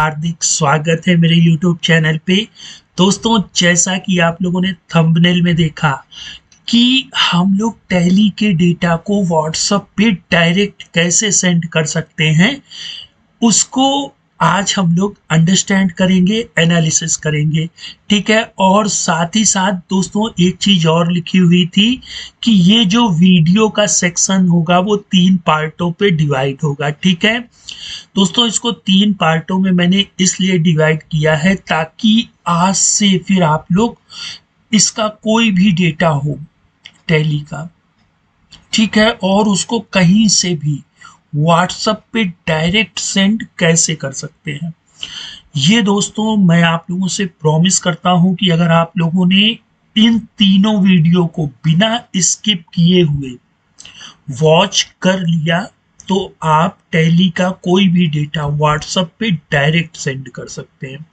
हार्दिक स्वागत है मेरे YouTube चैनल पे। दोस्तों, जैसा कि आप लोगों ने थंबनेल में देखा कि हम लोग टैली के डेटा को व्हाट्सएप पे डायरेक्ट कैसे सेंड कर सकते हैं, उसको आज हम लोग अंडरस्टैंड करेंगे, एनालिसिस करेंगे। ठीक है। और साथ ही साथ दोस्तों एक चीज और लिखी हुई थी कि ये जो वीडियो का सेक्शन होगा वो 3 पार्टों पे डिवाइड होगा। ठीक है दोस्तों, इसको 3 पार्टों में मैंने इसलिए डिवाइड किया है ताकि आज से फिर आप लोग इसका कोई भी डेटा हो टैली का, ठीक है, और उसको कहीं से भी व्हाट्सएप पे डायरेक्ट सेंड कैसे कर सकते हैं। ये दोस्तों मैं आप लोगों से प्रॉमिस करता हूं कि अगर आप लोगों ने इन तीनों वीडियो को बिना स्किप किए हुए वॉच कर लिया तो आप टैली का कोई भी डेटा व्हाट्सएप पे डायरेक्ट सेंड कर सकते हैं।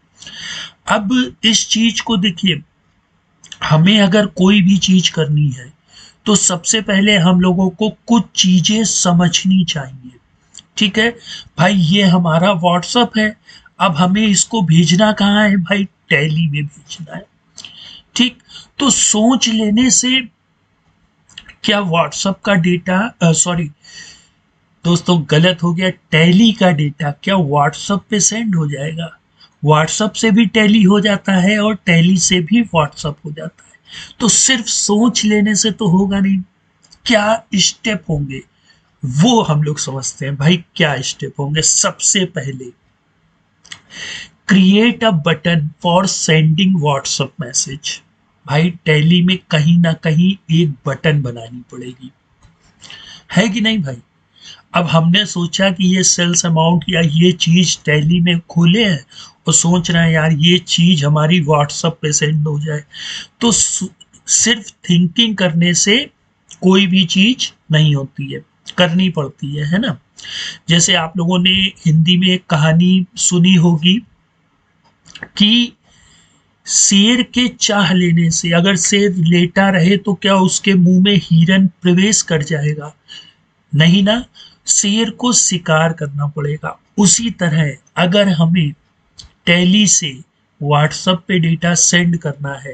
अब इस चीज को देखिए, हमें अगर कोई भी चीज करनी है तो सबसे पहले हम लोगों को कुछ चीजें समझनी चाहिए। ठीक है भाई, ये हमारा व्हाट्सएप है, अब हमें इसको भेजना कहाँ है भाई, टैली में भेजना है। ठीक, तो सोच लेने से क्या व्हाट्सएप का डेटा सॉरी दोस्तों गलत हो गया, टैली का डेटा क्या व्हाट्सएप पे सेंड हो जाएगा? व्हाट्सएप से भी टैली हो जाता है और टैली से भी व्हाट्सएप हो जाता है। तो सिर्फ सोच लेने से तो होगा नहीं, क्या स्टेप होंगे वो हम लोग समझते हैं। भाई क्या स्टेप होंगे? सबसे पहले create a button for sending WhatsApp message. भाई टैली में कहीं ना कहीं एक बटन बनानी पड़ेगी, है कि नहीं भाई? अब हमने सोचा कि ये सेल्स अमाउंट या ये चीज टैली में खोले हैं और सोच रहे हैं यार ये चीज हमारी व्हाट्सएप पे सेंड हो जाए, तो सिर्फ थिंकिंग करने से कोई भी चीज नहीं होती है, करनी पड़ती है ना। जैसे आप लोगों ने हिंदी में एक कहानी सुनी होगी कि शेर के चाह लेने से, अगर शेर लेटा रहे तो क्या उसके मुंह में हिरन प्रवेश कर जाएगा? नहीं ना, शेर को शिकार करना पड़ेगा। उसी तरह अगर हमें टैली से व्हाट्सएप पे डेटा सेंड करना है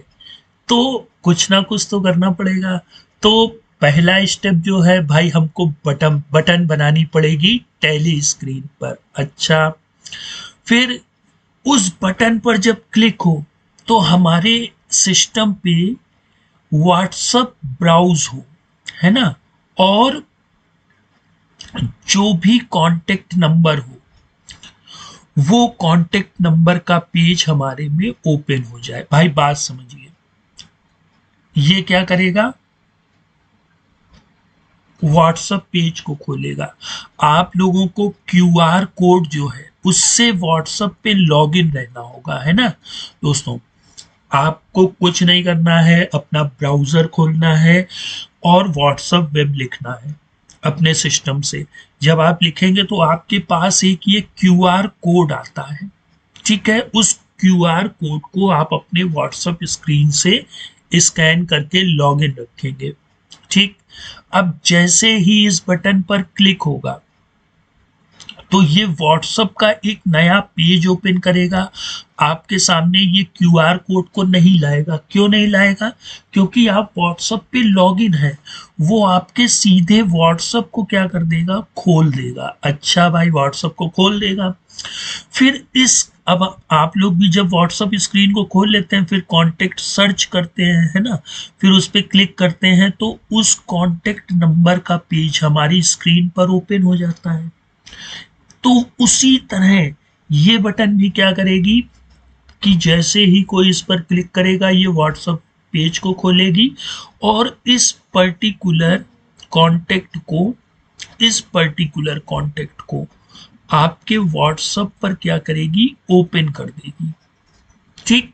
तो कुछ ना कुछ तो करना पड़ेगा। तो पहला स्टेप जो है भाई, हमको बटन बनानी पड़ेगी टैली स्क्रीन पर। अच्छा, फिर उस बटन पर जब क्लिक हो तो हमारे सिस्टम पे व्हाट्सएप ब्राउज हो, है ना, और जो भी कांटेक्ट नंबर हो वो कांटेक्ट नंबर का पेज हमारे में ओपन हो जाए। भाई बात समझिए, ये क्या करेगा? व्हाट्सएप पेज को खोलेगा। आप लोगों को क्यूआर कोड जो है उससे व्हाट्सएप पे लॉगिन रहना होगा, है ना दोस्तों। आपको कुछ नहीं करना है, अपना ब्राउजर खोलना है और व्हाट्सएप वेब लिखना है अपने सिस्टम से। जब आप लिखेंगे तो आपके पास एक ये क्यूआर कोड आता है। ठीक है, उस क्यूआर कोड को आप अपने व्हाट्सएप स्क्रीन से स्कैन करके लॉगिन रखेंगे। ठीक, अब जैसे ही इस बटन पर क्लिक होगा तो ये व्हाट्सएप का एक नया पेज ओपन करेगा। आपके सामने ये क्यूआर कोड को नहीं लाएगा। क्यों नहीं लाएगा? क्योंकि आप व्हाट्सएप पे लॉगिन है, वो आपके सीधे व्हाट्सएप को क्या कर देगा, खोल देगा। अच्छा भाई, व्हाट्सएप को खोल देगा। फिर अब आप लोग भी जब व्हाट्सएप स्क्रीन को खोल लेते हैं फिर कांटेक्ट सर्च करते हैं, है ना, फिर उस पर क्लिक करते हैं तो उस कांटेक्ट नंबर का पेज हमारी स्क्रीन पर ओपन हो जाता है। तो उसी तरह ये बटन भी क्या करेगी कि जैसे ही कोई इस पर क्लिक करेगा ये व्हाट्सएप पेज को खोलेगी और इस पर्टिकुलर कांटेक्ट को आपके व्हाट्सएप पर क्या करेगी, ओपन कर देगी। ठीक,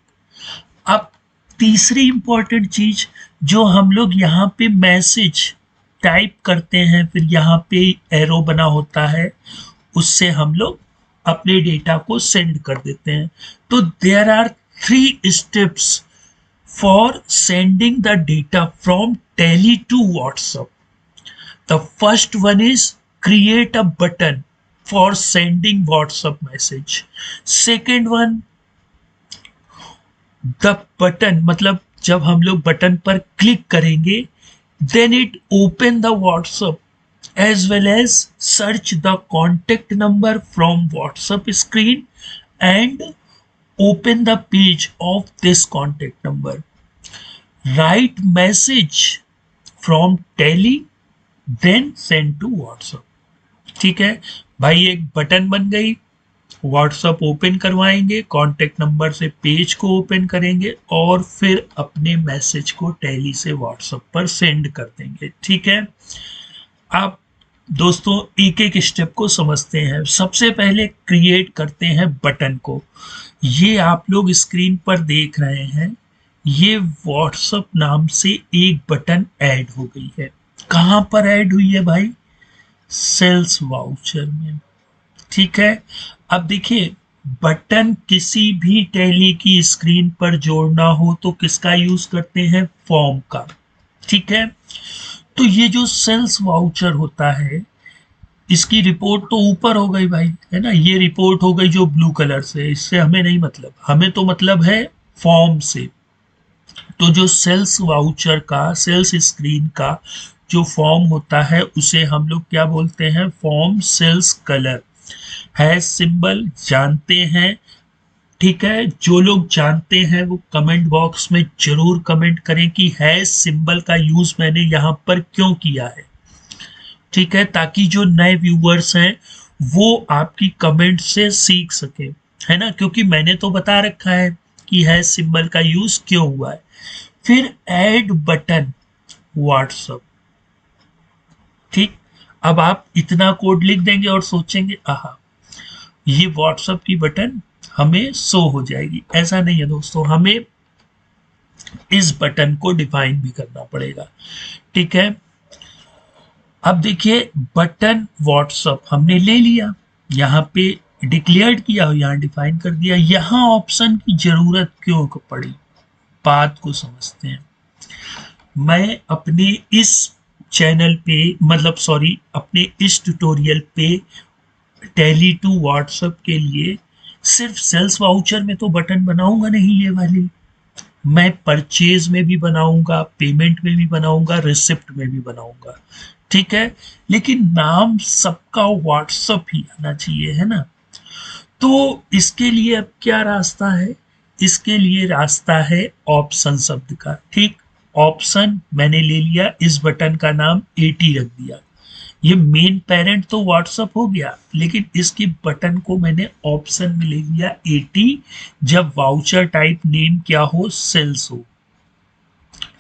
अब तीसरी इंपॉर्टेंट चीज, जो हम लोग यहाँ पे मैसेज टाइप करते हैं फिर यहाँ पे एरो बना होता है, उससे हम लोग अपने डेटा को सेंड कर देते हैं। तो there are 3 steps for sending the data from Tally to WhatsApp. The first one is create a button for sending WhatsApp message. Second one, the button, मतलब जब हम लोग बटन पर क्लिक करेंगे then it open the WhatsApp as well as search the contact number from WhatsApp screen and open the page of this contact number, right message from Tally then send to WhatsApp. ठीक है भाई, एक button बन गई, WhatsApp open करवाएंगे, contact number से page को open करेंगे और फिर अपने मैसेज को टैली से व्हाट्सएप पर सेंड कर देंगे। ठीक है, आप दोस्तों एक एक स्टेप को समझते हैं। सबसे पहले क्रिएट करते हैं बटन को। ये आप लोग स्क्रीन पर देख रहे हैं, ये व्हाट्सएप नाम से एक बटन ऐड हो गई है। कहां पर ऐड हुई है भाई? सेल्स वाउचर में। ठीक है, अब देखिए, बटन किसी भी टैली की स्क्रीन पर जोड़ना हो तो किसका यूज करते हैं? फॉर्म का। ठीक है, तो ये जो सेल्स वाउचर होता है इसकी रिपोर्ट तो ऊपर हो गई भाई, है ना, ये रिपोर्ट हो गई जो ब्लू कलर से, इससे हमें नहीं मतलब, हमें तो मतलब है फॉर्म से। तो जो सेल्स वाउचर का, सेल्स स्क्रीन का जो फॉर्म होता है उसे हम लोग क्या बोलते हैं? फॉर्म सेल्स कलर है सिंबल, जानते हैं। ठीक है, जो लोग जानते हैं वो कमेंट बॉक्स में जरूर कमेंट करें कि है सिंबल का यूज मैंने यहां पर क्यों किया है। ठीक है, ताकि जो नए व्यूअर्स हैं वो आपकी कमेंट से सीख सके, है ना, क्योंकि मैंने तो बता रखा है कि है सिंबल का यूज क्यों हुआ है। फिर ऐड बटन व्हाट्सएप। ठीक, अब आप इतना कोड लिख देंगे और सोचेंगे आहा ये व्हाट्सएप की बटन हमें शो हो जाएगी। ऐसा नहीं है दोस्तों, हमें इस बटन को डिफाइन भी करना पड़ेगा। ठीक है, अब देखिए, बटन व्हाट्सएप हमने ले लिया, यहाँ पे डिक्लेयर किया, यहाँ डिफाइन कर दिया। यहाँ ऑप्शन की जरूरत क्यों पड़ी, बात को समझते हैं। मैं अपने इस चैनल पे, मतलब सॉरी, अपने इस ट्यूटोरियल पे टैली टू व्हाट्सएप के लिए सिर्फ सेल्स वाउचर में तो बटन बनाऊंगा नहीं, ये वाली मैं परचेज में भी बनाऊंगा, पेमेंट में भी बनाऊंगा, रिसिप्ट में भी बनाऊंगा। ठीक है, लेकिन नाम सबका व्हाट्सएप ही आना चाहिए, है ना। तो इसके लिए अब क्या रास्ता है? इसके लिए रास्ता है ऑप्शन शब्द का। ठीक, ऑप्शन मैंने ले लिया, इस बटन का नाम 80 रख दिया। ये मेन पेरेंट तो व्हाट्सएप हो गया, लेकिन इसकी बटन को मैंने ऑप्शन में ले लिया 80, जब वाउचर टाइप नेम क्या हो? सेल्स हो।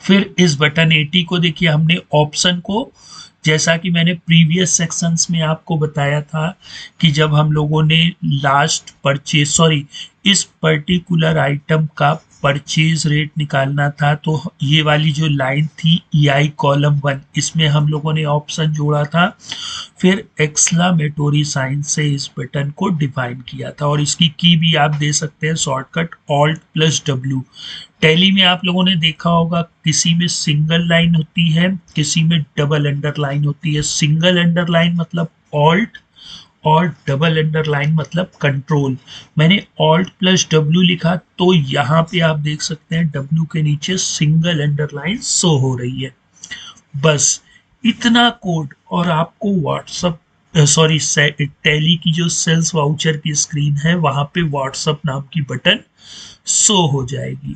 फिर इस बटन 80 को देखिए, हमने ऑप्शन को, जैसा कि मैंने प्रीवियस सेक्शंस में आपको बताया था कि जब हम लोगों ने लास्ट परचेज, सॉरी, इस पर्टिकुलर आइटम का परचेज रेट निकालना था, तो ये वाली जो लाइन थी EI कॉलम 1, इसमें हम लोगों ने ऑप्शन जोड़ा था। फिर एक्सक्लेमेटरी साइन से इस बटन को डिफाइन किया था, और इसकी की भी आप दे सकते हैं शॉर्टकट Alt+W। टैली में आप लोगों ने देखा होगा, किसी में सिंगल लाइन होती है, किसी में डबल अंडरलाइन होती है। सिंगल अंडरलाइन मतलब ऑल्ट और डबल अंडरलाइन मतलब कंट्रोल। मैंने Alt+W लिखा तो यहाँ पे आप देख सकते हैं W के नीचे सिंगल अंडरलाइन शो हो रही है। बस इतना कोड और आपको व्हाट्सएप, सॉरी, टैली की जो सेल्स वाउचर की स्क्रीन है वहां पे व्हाट्सएप नाम की बटन शो हो जाएगी।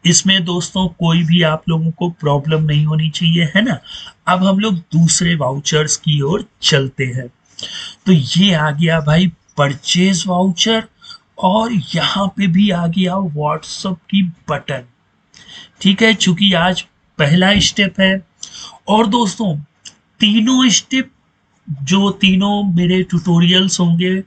इसमें दोस्तों कोई भी आप लोगों को प्रॉब्लम नहीं होनी चाहिए, है ना। अब हम लोग दूसरे वाउचर्स की ओर चलते हैं। तो ये आ गया भाई परचेज वाउचर, और यहाँ पे भी आ गया व्हाट्सएप की बटन। ठीक है, चूंकि आज पहला स्टेप है, और दोस्तों तीनों स्टेप, जो तीनों मेरे ट्यूटोरियल्स होंगे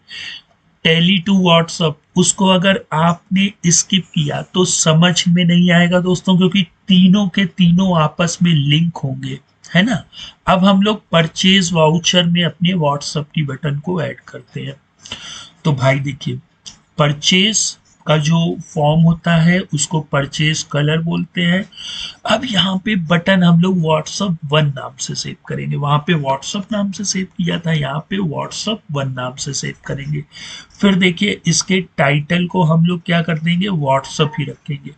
टैली टू व्हाट्सएप, उसको अगर आपने स्किप किया तो समझ में नहीं आएगा दोस्तों, क्योंकि तीनों के तीनों आपस में लिंक होंगे, है ना। अब हम लोग परचेज वाउचर में अपने व्हाट्सएप की बटन को ऐड करते हैं। तो भाई देखिए, परचेज का जो फॉर्म होता है उसको परचेज कलर बोलते हैं। अब यहाँ पे बटन हम लोग व्हाट्सअप वन नाम से सेव करेंगे, वहां पे व्हाट्सअप नाम से सेव किया था, यहाँ पे व्हाट्सअप वन नाम से सेव करेंगे। फिर देखिए इसके टाइटल को हम लोग क्या कर देंगे, व्हाट्सअप ही रखेंगे।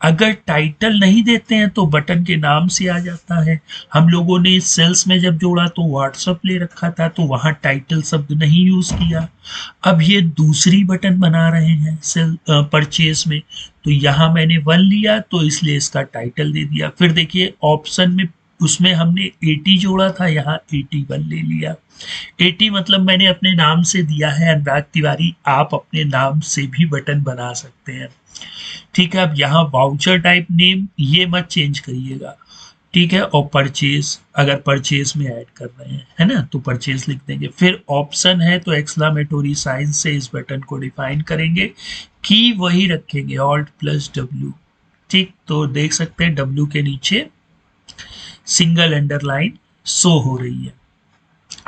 अगर टाइटल नहीं देते हैं तो बटन के नाम से आ जाता है। हम लोगों ने सेल्स में जब जोड़ा तो व्हाट्सअप ले रखा था, तो वहां टाइटल शब्द नहीं यूज किया। अब ये दूसरी बटन बना रहे हैं सेल परचेज में, तो यहाँ मैंने वन लिया तो इसलिए इसका टाइटल दे दिया। फिर देखिए ऑप्शन में उसमें हमने 80 जोड़ा था, यहाँ 81 ले लिया। 80 मतलब मैंने अपने नाम से दिया है अनुराग तिवारी, आप अपने नाम से भी बटन बना सकते हैं। ठीक है, अब यहाँ वाउचर टाइप नेम ये मत चेंज करिएगा, ठीक है। और परचेज, अगर परचेज में ऐड कर रहे हैं है ना, तो परचेज लिख देंगे। फिर ऑप्शन है तो एक्सक्लामेटोरी साइन से इस बटन को डिफाइन करेंगे, की वही रखेंगे ऑल्ट प्लस डब्ल्यू। ठीक, तो देख सकते हैं डब्ल्यू के नीचे सिंगल अंडरलाइन शो हो रही है।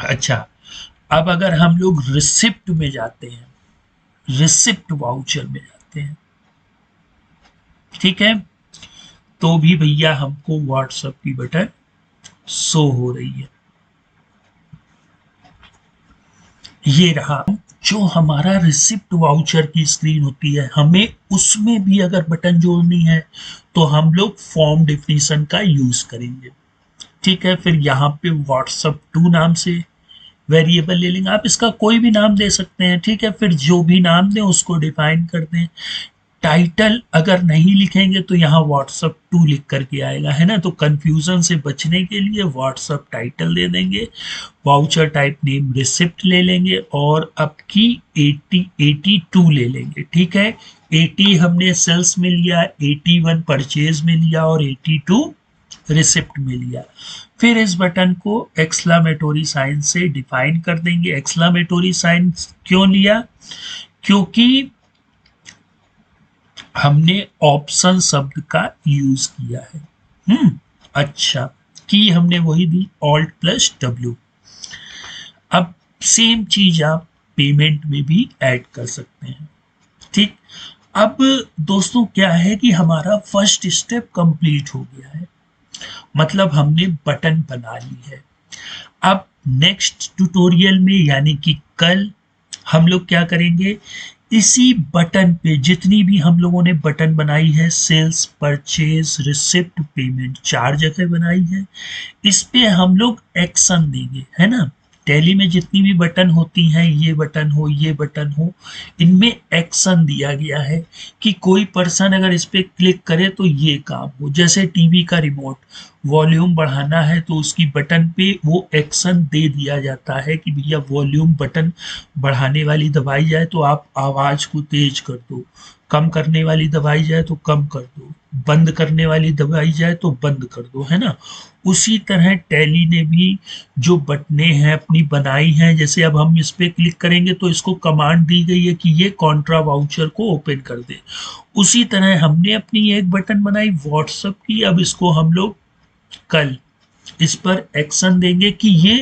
अच्छा, अब अगर हम लोग रिसिप्ट में जाते हैं, रिसिप्ट वाउचर में जाते हैं, ठीक है, तो भी भैया हमको व्हाट्सएप की बटन शो हो रही है। ये रहा जो हमारा रिसिप्ट वाउचर की स्क्रीन होती है, हमें उसमें भी अगर बटन जोड़नी है तो हम लोग फॉर्म डेफिनेशन का यूज करेंगे। ठीक है, फिर यहाँ पे व्हाट्सएप टू नाम से वेरिएबल ले लेंगे, आप इसका कोई भी नाम दे सकते हैं। ठीक है, फिर जो भी नाम दें उसको डिफाइन कर दें। टाइटल अगर नहीं लिखेंगे तो यहाँ व्हाट्सएप टू लिख करके आएगा, है ना, तो कंफ्यूजन से बचने के लिए व्हाट्सएप टाइटल दे देंगे। वाउचर टाइप नेम रिसिप्ट ले लेंगे और अब की 82 ले लेंगे। ठीक है, 80 हमने सेल्स में लिया, 81 परचेज में लिया और 82 रिसिप्ट में लिया। फिर इस बटन को एक्सक्लामेटोरी साइन से डिफाइन कर देंगे। एक्सक्लामेटोरी साइन क्यों लिया, क्योंकि हमने ऑप्शन शब्द का यूज किया है। अच्छा, की हमने वही दी ऑल्ट प्लस डब्ल्यू। अब सेम चीज आप पेमेंट में भी ऐड कर सकते हैं। ठीक, अब दोस्तों क्या है कि हमारा फर्स्ट स्टेप कंप्लीट हो गया है, मतलब हमने बटन बना ली है। अब नेक्स्ट ट्यूटोरियल में यानी कि कल हम लोग क्या करेंगे, इसी बटन पे जितनी भी हम लोगों ने बटन बनाई है, सेल्स, परचेज, रिसिप्ट, पेमेंट, 4 जगह बनाई है, इस पे हम लोग एक्शन देंगे, है ना। टैली में जितनी भी बटन होती हैं, ये बटन हो, ये बटन हो, इनमें एक्शन दिया गया है कि कोई पर्सन अगर इस पे क्लिक करे तो ये काम हो। जैसे टीवी का रिमोट वॉल्यूम बढ़ाना है तो उसकी बटन पे वो एक्शन दे दिया जाता है कि भैया वॉल्यूम बटन बढ़ाने वाली दबाई जाए तो आप आवाज को तेज कर दो, कम करने वाली दबाई जाए तो कम कर दो, बंद करने वाली दबाई जाए तो बंद कर दो, है ना। उसी तरह टैली ने भी जो बटने हैं अपनी बनाई हैं, जैसे अब हम इस पे क्लिक करेंगे तो इसको कमांड दी गई है कि ये कॉन्ट्रा वाउचर को ओपन कर दे। उसी तरह हमने अपनी एक बटन बनाई व्हाट्सएप की, अब इसको हम लोग कल इस पर एक्शन देंगे कि ये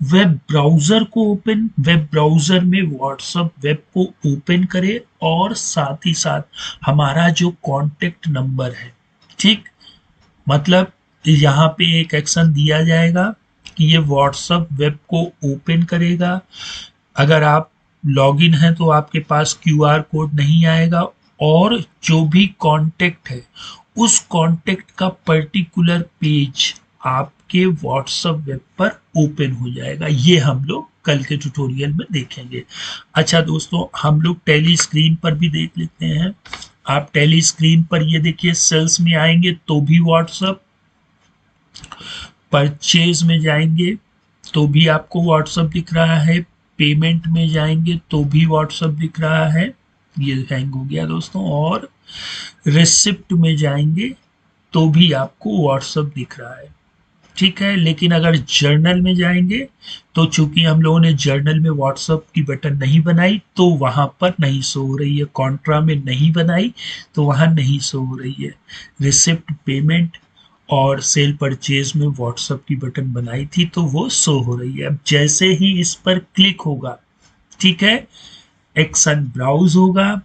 वेब ब्राउजर को ओपन, वेब ब्राउजर में व्हाट्सएप वेब को ओपन करे और साथ ही साथ हमारा जो कांटेक्ट नंबर है, ठीक, मतलब यहाँ पे एक एक्शन दिया जाएगा कि ये व्हाट्सएप वेब को ओपन करेगा। अगर आप लॉगिन हैं तो आपके पास क्यूआर कोड नहीं आएगा और जो भी कांटेक्ट है उस कांटेक्ट का पर्टिकुलर पेज आपके व्हाट्सएप वेब पर ओपन हो जाएगा। ये हम लोग कल के ट्यूटोरियल में देखेंगे। अच्छा दोस्तों, हम लोग टैली स्क्रीन पर भी देख लेते हैं। आप टैली स्क्रीन पर ये देखिए, सेल्स में आएंगे तो भी व्हाट्सएप, परचेज में जाएंगे तो भी आपको व्हाट्सएप दिख रहा है, पेमेंट में जाएंगे तो भी व्हाट्सएप दिख रहा है, ये हैंग हो गया दोस्तों, और रिसिप्ट में जाएंगे तो भी आपको व्हाट्सएप दिख रहा है। ठीक है, लेकिन अगर जर्नल में जाएंगे तो चूंकि हम लोगों ने जर्नल में व्हाट्सएप की बटन नहीं बनाई तो वहां पर नहीं शो हो रही है, कॉन्ट्रा में नहीं बनाई तो वहां नहीं शो हो रही है। रिसिप्ट, पेमेंट और सेल परचेज में व्हाट्सएप की बटन बनाई थी तो वो शो हो रही है। अब जैसे ही इस पर क्लिक होगा, ठीक है, एक्शन ब्राउज होगा,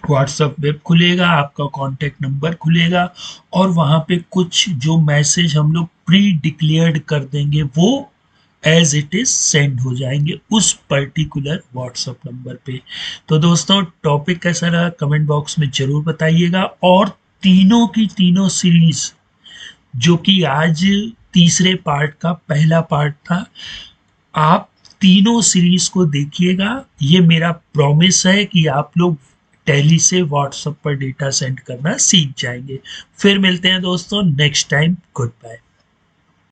व्हाट्सएप वेब खुलेगा, आपका कॉन्टैक्ट नंबर खुलेगा और वहाँ पे कुछ जो मैसेज हम लोग प्री डिक्लेयर्ड कर देंगे वो एज इट इज सेंड हो जाएंगे उस पर्टिकुलर व्हाट्सएप नंबर पे। तो दोस्तों टॉपिक कैसा रहा कमेंट बॉक्स में जरूर बताइएगा, और तीनों की तीनों सीरीज जो कि आज तीसरे पार्ट का पहला पार्ट था, आप तीनों सीरीज को देखिएगा। ये मेरा प्रॉमिस है कि आप लोग टैली से व्हाट्सएप पर डेटा सेंड करना सीख जाएंगे। फिर मिलते हैं दोस्तों नेक्स्ट टाइम। Good bye.